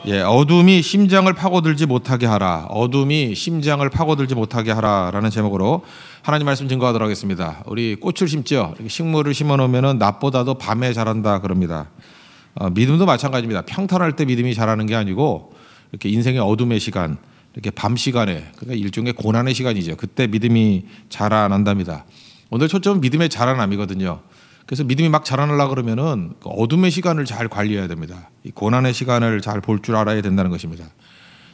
예, 어둠이 심장을 파고들지 못하게 하라. 어둠이 심장을 파고들지 못하게 하라라는 제목으로 하나님 말씀 증거하도록 하겠습니다. 우리 꽃을 심죠. 식물을 심어 놓으면은 낮보다도 밤에 자란다 그럽니다. 믿음도 마찬가지입니다. 평탄할 때 믿음이 자라는 게 아니고 이렇게 인생의 어둠의 시간, 이렇게 밤 시간에, 그러니까 일종의 고난의 시간이죠. 그때 믿음이 자라난답니다. 오늘 초점은 믿음의 자라남이거든요. 그래서 믿음이 막 자라나려고 그러면은 어둠의 시간을 잘 관리해야 됩니다. 이 고난의 시간을 잘 볼 줄 알아야 된다는 것입니다.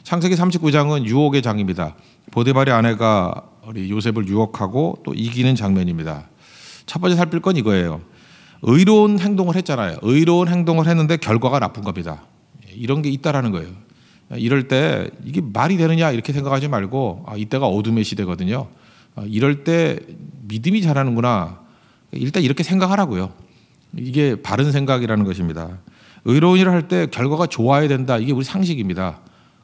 창세기 39장은 유혹의 장입니다. 보디발의 아내가 우리 요셉을 유혹하고 또 이기는 장면입니다. 첫 번째 살필 건 이거예요. 의로운 행동을 했잖아요. 의로운 행동을 했는데 결과가 나쁜 겁니다. 이런 게 있다라는 거예요. 이럴 때 이게 말이 되느냐 이렇게 생각하지 말고 이때가 어둠의 시대거든요. 이럴 때 믿음이 자라는구나. 일단 이렇게 생각하라고요. 이게 바른 생각이라는 것입니다. 의로운 일을 할 때 결과가 좋아야 된다. 이게 우리 상식입니다.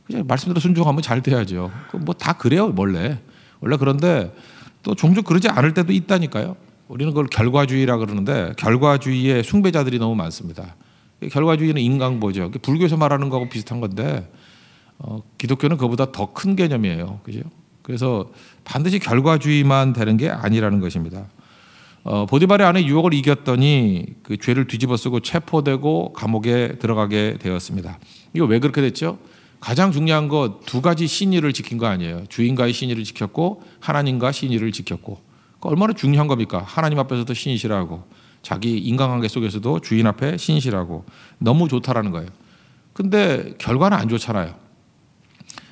그냥 말씀대로 순종하면 잘 돼야죠. 뭐 다 그래요, 원래 그런데 또 종종 그러지 않을 때도 있다니까요. 우리는 그걸 결과주의라 그러는데 결과주의의 숭배자들이 너무 많습니다. 결과주의는 인강보죠. 불교에서 말하는 거하고 비슷한 건데 기독교는 그보다 더 큰 개념이에요. 그죠? 그래서 반드시 결과주의만 되는 게 아니라는 것입니다. 보디발의 아내 유혹을 이겼더니 그 죄를 뒤집어쓰고 체포되고 감옥에 들어가게 되었습니다. 이거 왜 그렇게 됐죠? 가장 중요한 거 두 가지 신의를 지킨 거 아니에요. 주인과의 신의를 지켰고 하나님과 신의를 지켰고 얼마나 중요한 겁니까? 하나님 앞에서도 신이시라고 자기 인간관계 속에서도 주인 앞에 신이시라고 너무 좋다라는 거예요. 근데 결과는 안 좋잖아요.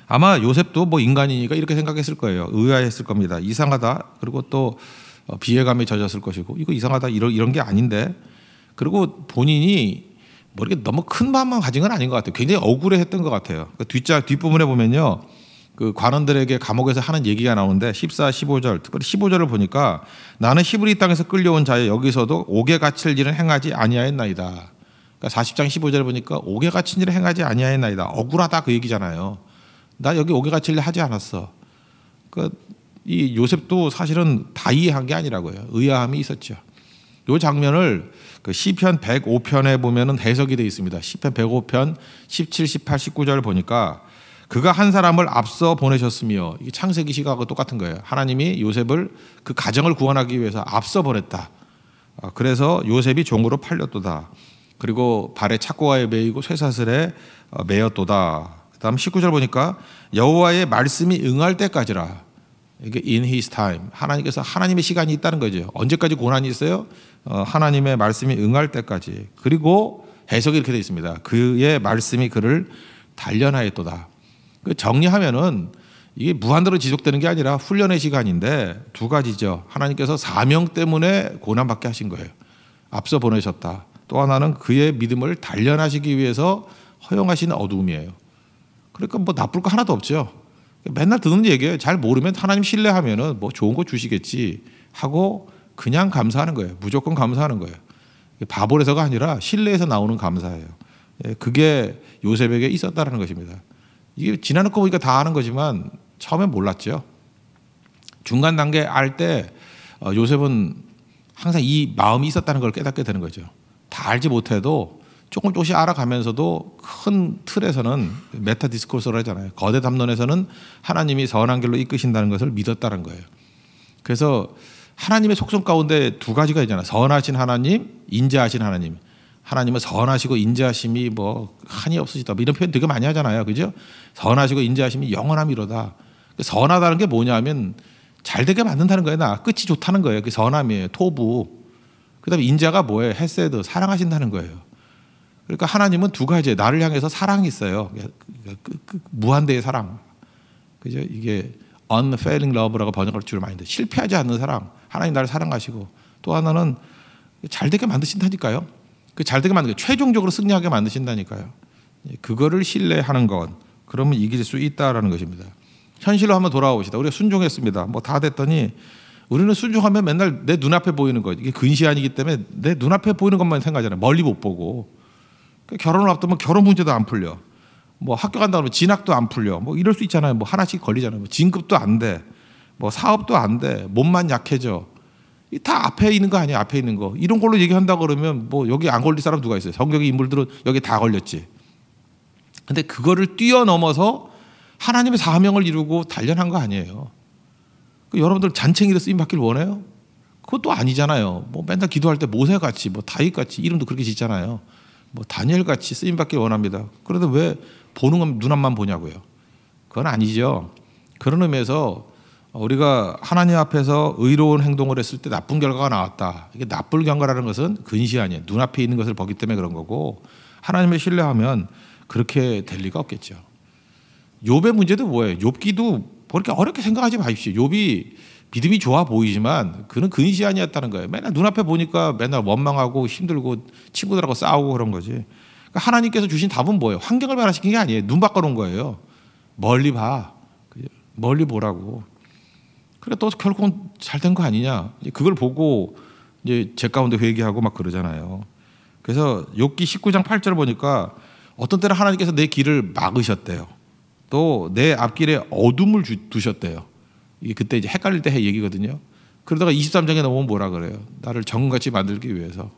아마 요셉도 뭐 인간이니까 이렇게 생각했을 거예요. 의아했을 겁니다. 이상하다. 그리고 또 비애감에 젖었을 것이고 이거 이상하다 이런 게 아닌데 그리고 본인이 뭐 이렇게 너무 큰 마음만 가진 건 아닌 것 같아요. 굉장히 억울해했던 것 같아요. 그 뒷부분에 보면요, 그 관원들에게 감옥에서 하는 얘기가 나오는데 14, 15절 특별히 15절을 보니까 나는 히브리 땅에서 끌려온 자여 여기서도 옥에 갇힐 일은 행하지 아니하였나이다. 그러니까 40장 15절을 보니까 옥에 갇힌 일을 행하지 아니하였나이다. 억울하다 그 얘기잖아요. 나 여기 옥에 갇힐 일 하지 않았어. 이 요셉도 사실은 다 이해한 게 아니라고요. 의아함이 있었죠. 이 장면을 그 시편 105편에 보면은 해석이 되어 있습니다. 시편 105편 17, 18, 19절 보니까 그가 한 사람을 앞서 보내셨으며 이게 창세기 시가하고 똑같은 거예요. 하나님이 요셉을 그 가정을 구원하기 위해서 앞서 보냈다. 그래서 요셉이 종으로 팔렸도다. 그리고 발에 착고가에 매이고 쇠사슬에 매였도다. 그다음 19절 보니까 여호와의 말씀이 응할 때까지라. 이게 in his time. 하나님께서 하나님의 시간이 있다는 거죠. 언제까지 고난이 있어요? 하나님의 말씀이 응할 때까지. 그리고 해석이 이렇게 되어 있습니다. 그의 말씀이 그를 단련하였도다. 정리하면은 이게 무한대로 지속되는 게 아니라 훈련의 시간인데 두 가지죠. 하나님께서 사명 때문에 고난받게 하신 거예요. 앞서 보내셨다. 또 하나는 그의 믿음을 단련하시기 위해서 허용하신 어두움이에요. 그러니까 뭐 나쁠 거 하나도 없죠. 맨날 듣는 얘기예요. 잘 모르면 하나님 신뢰하면은 뭐 좋은 거 주시겠지 하고 그냥 감사하는 거예요. 무조건 감사하는 거예요. 바보에서가 아니라 신뢰에서 나오는 감사예요. 그게 요셉에게 있었다는 것입니다. 이게 지나는 거 보니까 다 아는 거지만 처음엔 몰랐죠. 중간 단계 알 때 요셉은 항상 이 마음이 있었다는 걸 깨닫게 되는 거죠. 다 알지 못해도 조금씩 알아가면서도 큰 틀에서는 메타 디스코스를 하잖아요. 거대 담론에서는 하나님이 선한 길로 이끄신다는 것을 믿었다는 거예요. 그래서 하나님의 속성 가운데 두 가지가 있잖아요. 선하신 하나님, 인자하신 하나님. 하나님은 선하시고 인자하심이 뭐 한이 없으시다. 이런 표현 되게 많이 하잖아요. 그죠? 선하시고 인자하심이 영원함이로다. 선하다는 게 뭐냐면 잘 되게 만든다는 거예요. 끝이 좋다는 거예요. 그게 선함이에요. 토부. 그다음에 인자가 뭐예요? 헤세드, 사랑하신다는 거예요. 그러니까 하나님은 두 가지, 나를 향해서 사랑이 있어요. 무한대의 사랑. 그죠? 이게 unfailing love라고 번역할 줄 많이 있는데 실패하지 않는 사랑. 하나님 나를 사랑하시고 또 하나는 잘 되게 만드신다니까요. 그 잘 되게 만들고 최종적으로 승리하게 만드신다니까요. 그거를 신뢰하는 것. 그러면 이길 수 있다라는 것입니다. 현실로 한번 돌아와 봅시다. 우리가 순종했습니다. 뭐 다 됐더니 우리는 순종하면 맨날 내 눈앞에 보이는 것. 이게 근시안이기 때문에 내 눈앞에 보이는 것만 생각하잖아요. 멀리 못 보고. 결혼을 앞두면 결혼 문제도 안 풀려. 뭐 학교 간다 그러면 진학도 안 풀려. 뭐 이럴 수 있잖아요. 뭐 하나씩 걸리잖아요. 뭐 진급도 안 돼. 뭐 사업도 안 돼. 몸만 약해져. 이 다 앞에 있는 거 아니야? 앞에 있는 거. 이런 걸로 얘기한다 그러면 뭐 여기 안 걸릴 사람 누가 있어요? 성경의 인물들은 여기 다 걸렸지. 근데 그거를 뛰어넘어서 하나님의 사명을 이루고 단련한 거 아니에요. 여러분들 잔챙이로 쓰임 받기를 원해요? 그것도 아니잖아요. 뭐 맨날 기도할 때 모세같이 뭐 다윗같이 이름도 그렇게 짓잖아요. 뭐 다니엘같이 쓰임 받기를 원합니다. 그래도 왜 보는 건 눈앞만 보냐고요. 그건 아니죠. 그런 의미에서 우리가 하나님 앞에서 의로운 행동을 했을 때 나쁜 결과가 나왔다. 이게 나쁜 결과라는 것은 근시 아니에요. 눈앞에 있는 것을 보기 때문에 그런 거고, 하나님을 신뢰하면 그렇게 될 리가 없겠죠. 욥의 문제도 뭐예요? 욥기도 그렇게 어렵게 생각하지 마십시오. 욥이 믿음이 좋아 보이지만 그는 근시 아니었다는 거예요. 맨날 눈앞에 보니까 맨날 원망하고 힘들고 친구들하고 싸우고 그런 거지. 그러니까 하나님께서 주신 답은 뭐예요? 환경을 변화시킨 게 아니에요. 눈 바꿔놓은 거예요. 멀리 봐. 멀리 보라고. 그래 또 결국은 잘 된 거 아니냐. 그걸 보고 이제 제 가운데 회개하고 막 그러잖아요. 그래서 욥기 19장 8절을 보니까 어떤 때는 하나님께서 내 길을 막으셨대요. 또 내 앞길에 어둠을 두셨대요. 이게 그때 이제 헷갈릴 때 얘기거든요. 그러다가 23장에 넘으면 뭐라 그래요? 나를 정금같이 만들기 위해서,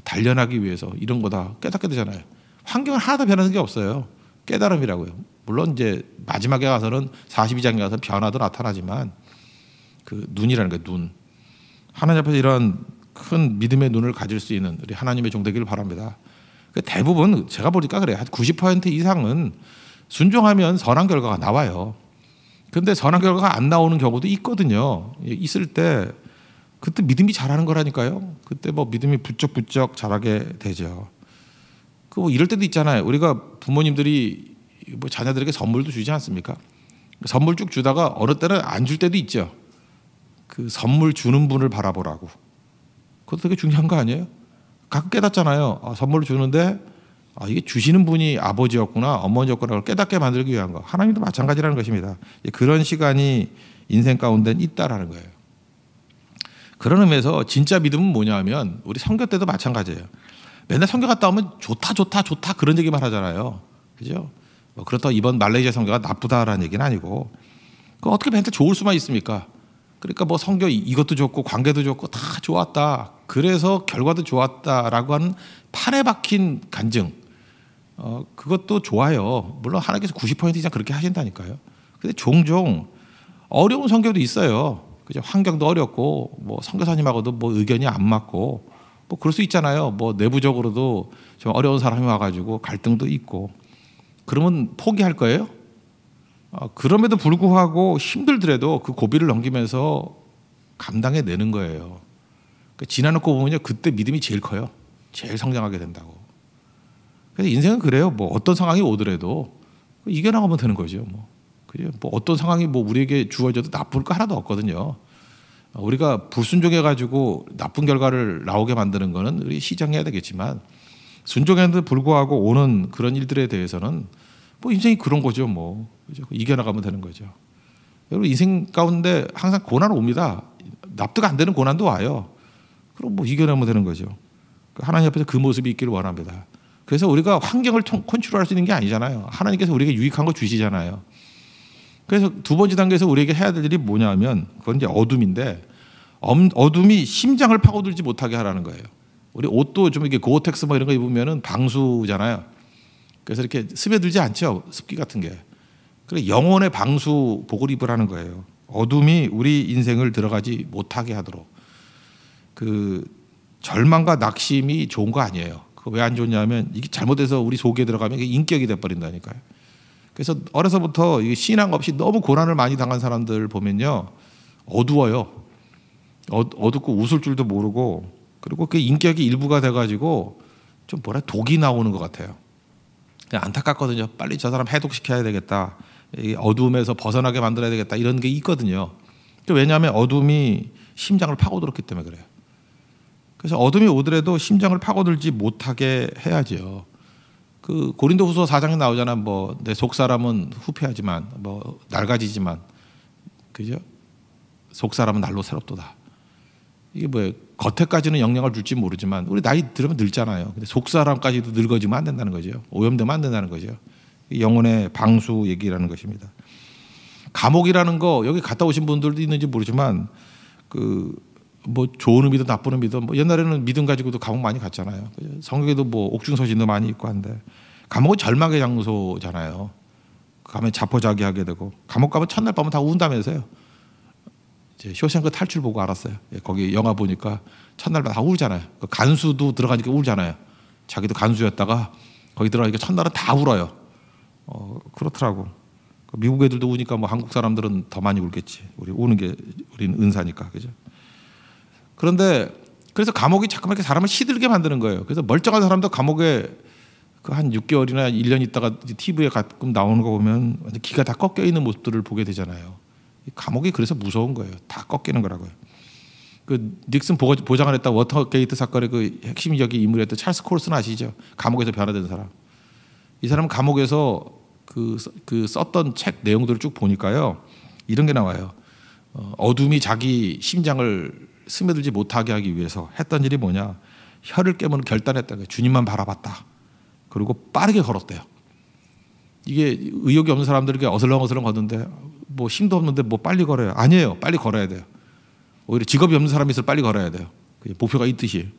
단련하기 위해서 이런 거 다 깨닫게 되잖아요. 환경은 하나도 변하는 게 없어요. 깨달음이라고요. 물론 이제 마지막에 가서는 42장에 가서 변화도 나타나지만 그 눈이라는 거예요. 눈. 하나님 앞에서 이런 큰 믿음의 눈을 가질 수 있는 우리 하나님의 종 되기를 바랍니다. 대부분 제가 보니까 그래요. 한 90% 이상은 순종하면 선한 결과가 나와요. 그런데 선한 결과가 안 나오는 경우도 있거든요. 있을 때 그때 믿음이 자라는 거라니까요. 그때 뭐 믿음이 부쩍부쩍 자라게 되죠. 그 뭐 이럴 때도 있잖아요. 우리가 부모님들이 뭐 자녀들에게 선물도 주지 않습니까? 선물 쭉 주다가 어느 때는 안 줄 때도 있죠. 그 선물 주는 분을 바라보라고. 그것도 되게 중요한 거 아니에요? 가끔 깨닫잖아요. 선물을 주는데 이게 주시는 분이 아버지였구나, 어머니였구나, 그걸 깨닫게 만들기 위한 거. 하나님도 마찬가지라는 것입니다. 그런 시간이 인생 가운데 있다라는 거예요. 그런 의미에서 진짜 믿음은 뭐냐 하면 우리 선교 때도 마찬가지예요. 맨날 선교 갔다 오면 좋다 좋다 좋다 그런 얘기만 하잖아요. 그죠? 그렇다고 이번 말레이시아 선교가 나쁘다라는 얘기는 아니고, 그 어떻게 맨날 좋을 수만 있습니까? 그러니까 뭐 선교 이것도 좋고 관계도 좋고 다 좋았다. 그래서 결과도 좋았다라고 하는 판에 박힌 간증. 그것도 좋아요. 물론 하나님께서 90% 이상 그렇게 하신다니까요. 근데 종종 어려운 선교도 있어요. 그죠? 환경도 어렵고 뭐 선교사님하고도 뭐 의견이 안 맞고 뭐 그럴 수 있잖아요. 뭐 내부적으로도 좀 어려운 사람이 와가지고 갈등도 있고. 그러면 포기할 거예요? 그럼에도 불구하고 힘들더라도 그 고비를 넘기면서 감당해내는 거예요. 그러니까 지나놓고 보면요, 그때 믿음이 제일 커요. 제일 성장하게 된다고. 그래서 인생은 그래요. 뭐 어떤 상황이 오더라도 이겨나가면 되는 거죠. 뭐 어떤 상황이 뭐 우리에게 주어져도 나쁠 거 하나도 없거든요. 우리가 불순종해가지고 나쁜 결과를 나오게 만드는 거는 우리 시정해야 되겠지만, 순종에도 불구하고 오는 그런 일들에 대해서는 뭐 인생이 그런 거죠. 뭐 그죠? 이겨나가면 되는 거죠. 여러분 인생 가운데 항상 고난 옵니다. 납득 안 되는 고난도 와요. 그럼 뭐 이겨내면 되는 거죠. 하나님 앞에서 그 모습이 있기를 원합니다. 그래서 우리가 환경을 컨트롤할 수 있는 게 아니잖아요. 하나님께서 우리에게 유익한 거 주시잖아요. 그래서 두 번째 단계에서 우리에게 해야 될 일이 뭐냐면 그건 이제 어둠인데, 어둠이 심장을 파고들지 못하게 하라는 거예요. 우리 옷도 좀 이렇게 고어텍스 뭐 이런 거 입으면은 방수잖아요. 그래서 이렇게 스며들지 않죠. 습기 같은 게. 그래 영혼의 방수복을 입으라는 거예요. 어둠이 우리 인생을 들어가지 못하게 하도록. 그 절망과 낙심이 좋은 거 아니에요. 그거 왜 안 좋냐면 이게 잘못해서 우리 속에 들어가면 이게 인격이 돼버린다니까요. 그래서 어려서부터 신앙 없이 너무 고난을 많이 당한 사람들 보면요, 어두워요. 어둡고 웃을 줄도 모르고, 그리고 그 인격이 일부가 돼가지고 좀 독이 나오는 것 같아요. 그냥 안타깝거든요. 빨리 저 사람 해독시켜야 되겠다. 이 어둠에서 벗어나게 만들어야 되겠다. 이런 게 있거든요. 왜냐하면 어둠이 심장을 파고들었기 때문에 그래요. 그래서 어둠이 오더라도 심장을 파고들지 못하게 해야죠. 그 고린도후서 4장에 나오잖아. 뭐 내 속 사람은 후패하지만 뭐 낡아지지만, 그죠? 속 사람은 날로 새롭도다. 이게 뭐예요? 겉에까지는 영향을 줄지 모르지만 우리 나이 들으면 늙잖아요. 근데 속 사람까지도 늙어지면 안 된다는 거죠. 오염되면 안 된다는 거죠. 영혼의 방수 얘기라는 것입니다. 감옥이라는 거 여기 갔다 오신 분들도 있는지 모르지만 그 뭐 좋은 의미든 나쁜 의미든 뭐 옛날에는 믿음 가지고도 감옥 많이 갔잖아요. 성경에도 뭐 옥중서신도 많이 있고 한데, 감옥은 절망의 장소잖아요. 가면 자포자기하게 되고 감옥 가면 첫날 밤은 다 운다면서요. 이제 쇼생크 탈출 보고 알았어요. 거기 영화 보니까 첫날 밤 다 울잖아요. 그 간수도 들어가니까 울잖아요. 자기도 간수였다가 거기 들어가니까 첫날은 다 울어요. 그렇더라고. 미국 애들도 우니까 뭐 한국 사람들은 더 많이 울겠지. 우리 우는 게 우리는 은사니까, 그죠? 그런데 그래서 감옥이 자꾸만 이렇게 사람을 시들게 만드는 거예요. 그래서 멀쩡한 사람도 감옥에 그 한 6개월이나 1년 있다가 TV에 가끔 나오는 거 보면 완전 기가 다 꺾여 있는 모습들을 보게 되잖아요. 감옥이 그래서 무서운 거예요. 다 꺾이는 거라고요. 그 닉슨 보장을 했다 워터게이트 사건의 그 핵심적인 인물이었던 찰스 콜슨 아시죠? 감옥에서 변화된 사람. 이 사람은 감옥에서 그 썼던 책 내용들을 쭉 보니까요. 이런 게 나와요. 어둠이 자기 심장을 스며들지 못하게 하기 위해서 했던 일이 뭐냐. 혀를 깨무는 결단했다는 거예요. 주님만 바라봤다. 그리고 빠르게 걸었대요. 이게 의욕이 없는 사람들에게 어슬렁어슬렁 걷는데 뭐 힘도 없는데 뭐 빨리 걸어요. 아니에요. 빨리 걸어야 돼요. 오히려 직업이 없는 사람이 있을 빨리 걸어야 돼요. 목표가 있듯이.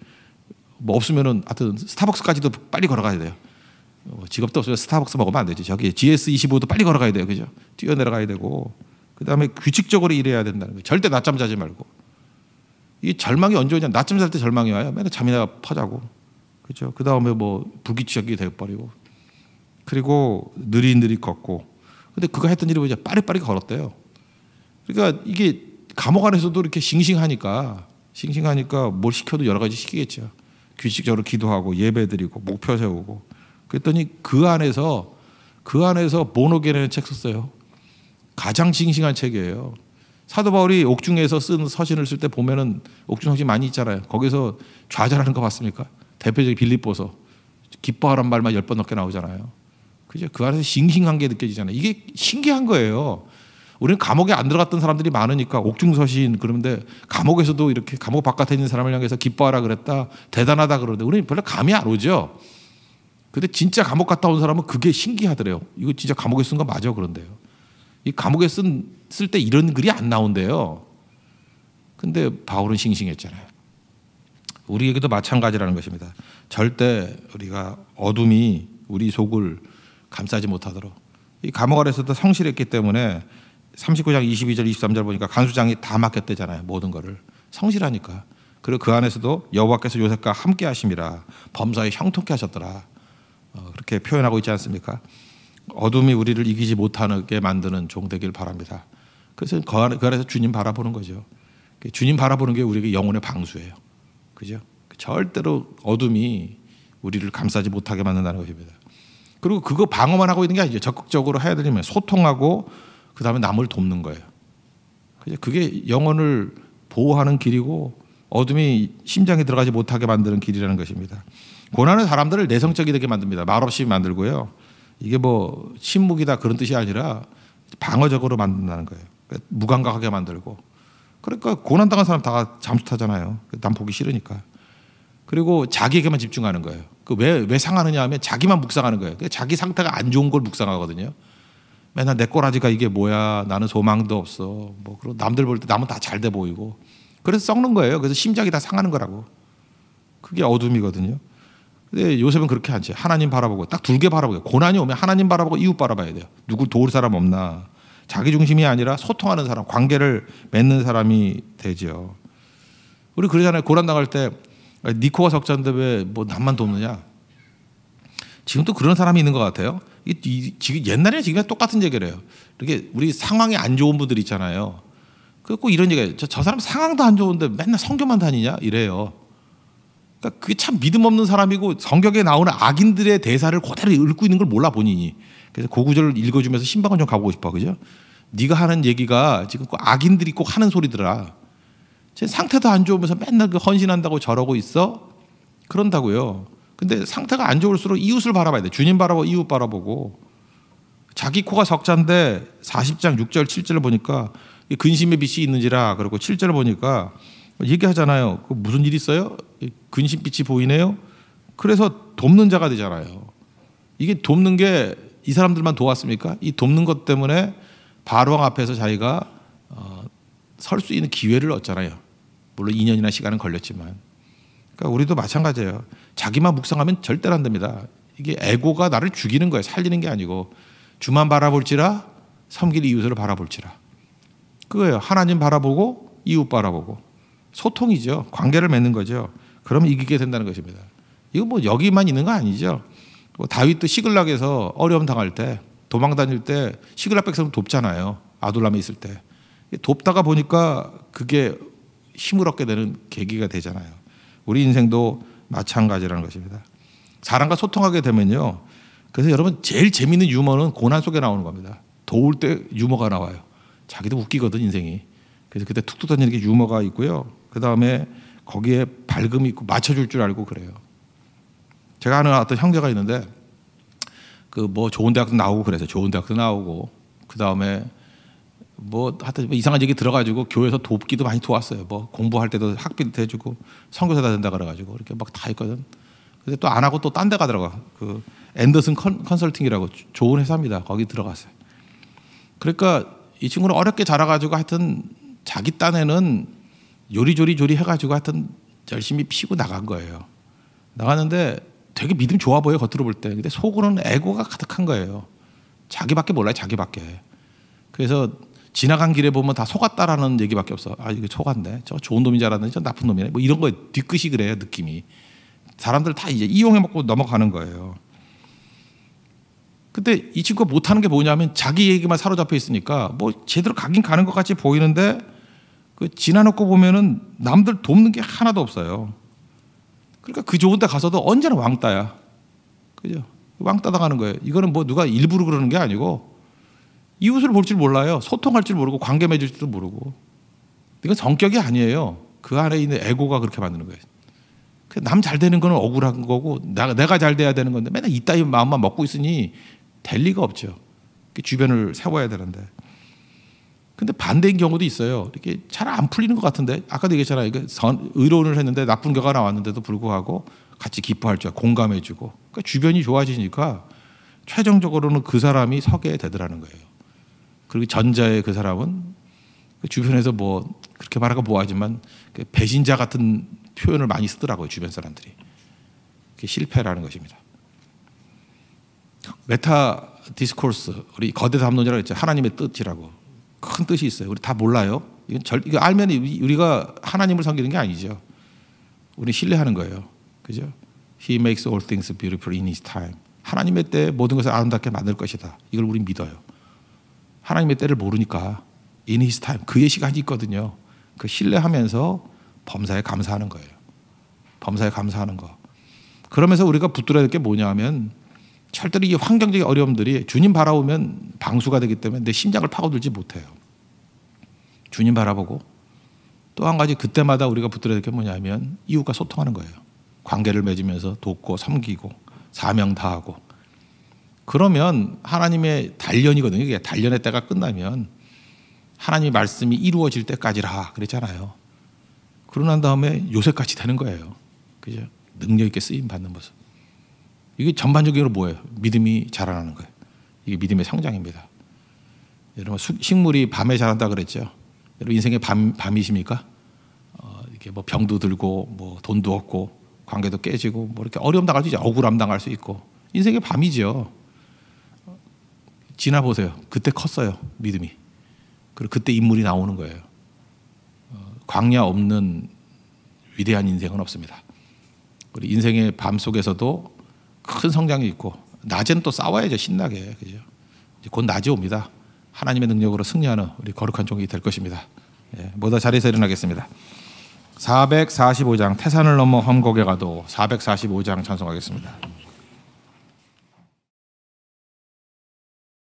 뭐 없으면은 하여튼 스타벅스까지도 빨리 걸어가야 돼요. 직업도 없으면 스타벅스 먹으면 안 되지. 저기 GS25도 빨리 걸어가야 돼요. 그죠? 뛰어내려가야 되고. 그다음에 규칙적으로 일해야 된다는 거예요. 절대 낮잠 자지 말고. 이 절망이 언제 오냐? 낮잠 잘 때 절망이 와요. 맨날 잠이나 퍼자고. 그죠? 그다음에 뭐 불규칙하게 돼버리고. 그리고 느릿느릿 걷고. 근데 그가 했던 일이 뭐냐? 빠리빠리 걸었대요. 그러니까 이게 감옥 안에서도 이렇게 싱싱하니까 뭘 시켜도 여러 가지 시키겠죠. 규칙적으로 기도하고 예배드리고 목표 세우고. 그랬더니 그 안에서 보노게라는 책 썼어요. 가장 싱싱한 책이에요. 사도 바울이 옥중에서 쓴 서신을 쓸 때 보면은 옥중 서신 많이 있잖아요. 거기서 좌절하는 거 봤습니까? 대표적인 빌립보서 기뻐하란 말만 10번 넘게 나오잖아요. 그죠? 그 안에서 싱싱한 게 느껴지잖아요. 이게 신기한 거예요. 우리는 감옥에 안 들어갔던 사람들이 많으니까 옥중 서신 그런데 감옥에서도 이렇게 감옥 바깥에 있는 사람을 향해서 기뻐하라 그랬다. 대단하다 그러는데 우리는 별로 감이 안 오죠. 근데 진짜 감옥 갔다 온 사람은 그게 신기하더래요. 이거 진짜 감옥에 쓴 거 맞아 그런데요. 이 감옥에 쓸 때 이런 글이 안 나온대요. 근데 바울은 싱싱했잖아요. 우리에게도 마찬가지라는 것입니다. 절대 우리가 어둠이 우리 속을 감싸지 못하도록. 이 감옥 안에서도 성실했기 때문에 39장 22절 23절 보니까 간수장이 다 맡겼대잖아요. 모든 거를. 성실하니까. 그리고 그 안에서도 여호와께서 요셉과 함께 하심이라 범사에 형통케 하셨더라. 그렇게 표현하고 있지 않습니까? 어둠이 우리를 이기지 못하게 만드는 종 되길 바랍니다. 그래서 그 안에서 주님 바라보는 거죠. 주님 바라보는 게 우리에게 영혼의 방수예요. 그죠? 절대로 어둠이 우리를 감싸지 못하게 만든다는 것입니다. 그리고 그거 방어만 하고 있는 게 아니죠. 적극적으로 해야 되면 소통하고 그 다음에 남을 돕는 거예요. 그게 영혼을 보호하는 길이고 어둠이 심장에 들어가지 못하게 만드는 길이라는 것입니다. 고난은 사람들을 내성적이 되게 만듭니다. 말없이 만들고요. 이게 뭐 침묵이다 그런 뜻이 아니라 방어적으로 만든다는 거예요. 그러니까 무감각하게 만들고. 그러니까 고난당한 사람 다 잠수 타잖아요. 남 보기 싫으니까. 그리고 자기에게만 집중하는 거예요. 왜 상하느냐 하면 자기만 묵상하는 거예요. 자기 상태가 안 좋은 걸 묵상하거든요. 맨날 내 꼬라지가 이게 뭐야. 나는 소망도 없어. 뭐 그리고 남들 볼 때 남은 다 잘 돼 보이고. 그래서 썩는 거예요. 그래서 심장이 다 상하는 거라고. 그게 어둠이거든요. 근데 요셉은 그렇게 하지. 하나님 바라보고 딱 둘 개 바라보고 고난이 오면 하나님 바라보고 이웃 바라봐야 돼요. 누굴 도울 사람 없나. 자기 중심이 아니라 소통하는 사람, 관계를 맺는 사람이 되죠. 우리 그러잖아요. 고난 당할 때 네 코가 석자인데 왜 뭐 남만 돕느냐. 지금도 그런 사람이 있는 것 같아요. 지금 옛날에 지금 똑같은 얘기를 해요. 이렇게 우리 상황이 안 좋은 분들 있잖아요. 꼭 이런 얘기예요. 저 사람 상황도 안 좋은데 맨날 성경만 다니냐 이래요. 그러니까 그게 참 믿음 없는 사람이고 성경에 나오는 악인들의 대사를 그대로 읽고 있는 걸 몰라 본인이. 그래서 그 구절을 읽어주면서 신방은 좀 가보고 싶어, 그죠? 네가 하는 얘기가 지금 꼭 악인들이 꼭 하는 소리더라. 제 상태도 안 좋으면서 맨날 그 헌신한다고 저러고 있어? 그런다고요. 근데 상태가 안 좋을수록 이웃을 바라봐야 돼. 주님 바라보고 이웃 바라보고. 자기 코가 석자인데 40장 6절 7절을 보니까 근심의 빛이 있는지라 그러고 7절을 보니까 얘기하잖아요. 무슨 일 있어요? 근심빛이 보이네요. 그래서 돕는 자가 되잖아요. 이게 돕는 게 이 사람들만 도왔습니까? 이 돕는 것 때문에 바로왕 앞에서 자기가 설 수 있는 기회를 얻잖아요. 물론 2년이나 시간은 걸렸지만. 그러니까 우리도 마찬가지예요. 자기만 묵상하면 절대로 안 됩니다. 이게 에고가 나를 죽이는 거예요. 살리는 게 아니고 주만 바라볼지라 섬길 이웃을 바라볼지라. 그거예요. 하나님 바라보고 이웃 바라보고 소통이죠. 관계를 맺는 거죠. 그러면 이기게 된다는 것입니다. 이거 뭐 여기만 있는 거 아니죠. 다윗도 시글락에서 어려움 당할 때 도망 다닐 때 시글락 백성을 돕잖아요. 아둘람에 있을 때. 돕다가 보니까 그게 힘을 얻게 되는 계기가 되잖아요. 우리 인생도 마찬가지라는 것입니다. 사람과 소통하게 되면요. 그래서 여러분 제일 재밌는 유머는 고난 속에 나오는 겁니다. 도울 때 유머가 나와요. 자기도 웃기거든 인생이. 그래서 그때 툭툭 던지는 게 유머가 있고요. 그 다음에 거기에 밝음이 있고 맞춰줄 줄 알고 그래요. 제가 아는 어떤 형제가 있는데 그 뭐 좋은 대학도 나오고 그래서 좋은 대학도 나오고 그 다음에 뭐 하여튼 이상한 얘기 들어가지고 교회에서 돕기도 많이 도왔어요. 뭐 공부할 때도 학비도 해주고 선교사다 된다 그래가지고 이렇게 막 다 했거든. 근데 또 안 하고 또 딴 데 가더라고. 그 앤더슨 컨설팅이라고 좋은 회사입니다. 거기 들어갔어요. 그러니까 이 친구는 어렵게 자라가지고 하여튼 자기 딴에는 요리조리 해가지고 하여튼 열심히 피고 나간 거예요. 나갔는데 되게 믿음 좋아 보여 겉으로 볼 때. 근데 속으로는 에고가 가득한 거예요. 자기밖에 몰라요. 자기밖에. 그래서 지나간 길에 보면 다 속았다라는 얘기밖에 없어. 아 이거 속았네. 저 좋은 놈인 줄 알았는데 저 나쁜 놈이네. 뭐 이런 거 뒤끝이 그래요. 느낌이. 사람들 다 이제 이용해 먹고 넘어가는 거예요. 근데 이 친구가 못하는 게 뭐냐면 자기 얘기만 사로잡혀 있으니까 뭐 제대로 가긴 가는 것 같이 보이는데 그 지나놓고 보면은 남들 돕는 게 하나도 없어요. 그러니까 그 좋은 데 가서도 언제나 왕따야. 그죠? 왕따 당하는 거예요. 이거는 뭐 누가 일부러 그러는 게 아니고 이웃을 볼 줄 몰라요. 소통할 줄 모르고 관계 맺을 줄도 모르고. 이건 성격이 아니에요. 그 안에 있는 에고가 그렇게 만드는 거예요. 남 잘 되는 거는 억울한 거고 내가 잘 돼야 되는 건데 맨날 이따위 마음만 먹고 있으니 될 리가 없죠. 주변을 세워야 되는데. 근데 반대인 경우도 있어요. 이렇게 잘 안 풀리는 것 같은데 아까도 얘기했잖아요. 의론을 했는데 나쁜 결과가 나왔는데도 불구하고 같이 기뻐할 줄 공감해 주고 그러니까 주변이 좋아지니까 최종적으로는 그 사람이 서게 되더라는 거예요. 그리고 전자의 그 사람은 주변에서 뭐 그렇게 말하고 뭐하지만 배신자 같은 표현을 많이 쓰더라고요. 주변 사람들이. 그게 실패라는 것입니다. 메타 디스코스 우리 거대 담론이라고 했죠. 하나님의 뜻이라고. 큰 뜻이 있어요. 우리 다 몰라요. 이거 알면 우리가 하나님을 섬기는 게 아니죠. 우리 신뢰하는 거예요. 그죠? He makes all things beautiful in His time. 하나님의 때에 모든 것을 아름답게 만들 것이다. 이걸 우리 믿어요. 하나님의 때를 모르니까 in His time 그의 시간이 있거든요. 그 신뢰하면서 범사에 감사하는 거예요. 범사에 감사하는 거. 그러면서 우리가 붙들어야 될 게 뭐냐면 절대로 이 환경적인 어려움들이 주님 바라보면 방수가 되기 때문에 내 심장을 파고들지 못해요. 주님 바라보고 또 한 가지 그때마다 우리가 붙들어야 될 게 뭐냐면 이웃과 소통하는 거예요. 관계를 맺으면서 돕고 섬기고 사명 다하고 그러면 하나님의 단련이거든요. 이게 단련의 때가 끝나면 하나님의 말씀이 이루어질 때까지라 그랬잖아요. 그러고 난 다음에 요셉같이 되는 거예요. 그죠? 능력 있게 쓰임 받는 모습. 이게 전반적으로 뭐예요? 믿음이 자라나는 거예요. 이게 믿음의 성장입니다. 여러분 식물이 밤에 자란다 그랬죠. 여러분 인생의 밤이십니까? 이렇게 뭐 병도 들고 뭐 돈도 없고 관계도 깨지고 뭐 이렇게 어려움 당할 수 있죠. 억울함 당할 수 있고 인생의 밤이죠. 지나 보세요. 그때 컸어요. 믿음이. 그리고 그때 인물이 나오는 거예요. 광야 없는 위대한 인생은 없습니다. 우리 인생의 밤 속에서도 큰 성장이 있고 낮에는 또 싸워야죠. 신나게. 그죠? 이제 곧 낮이 옵니다. 하나님의 능력으로 승리하는 우리 거룩한 종이 될 것입니다. 예, 모두 자리에서 일어나겠습니다. 445장 태산을 넘어 험곡에 가도 445장 찬송하겠습니다.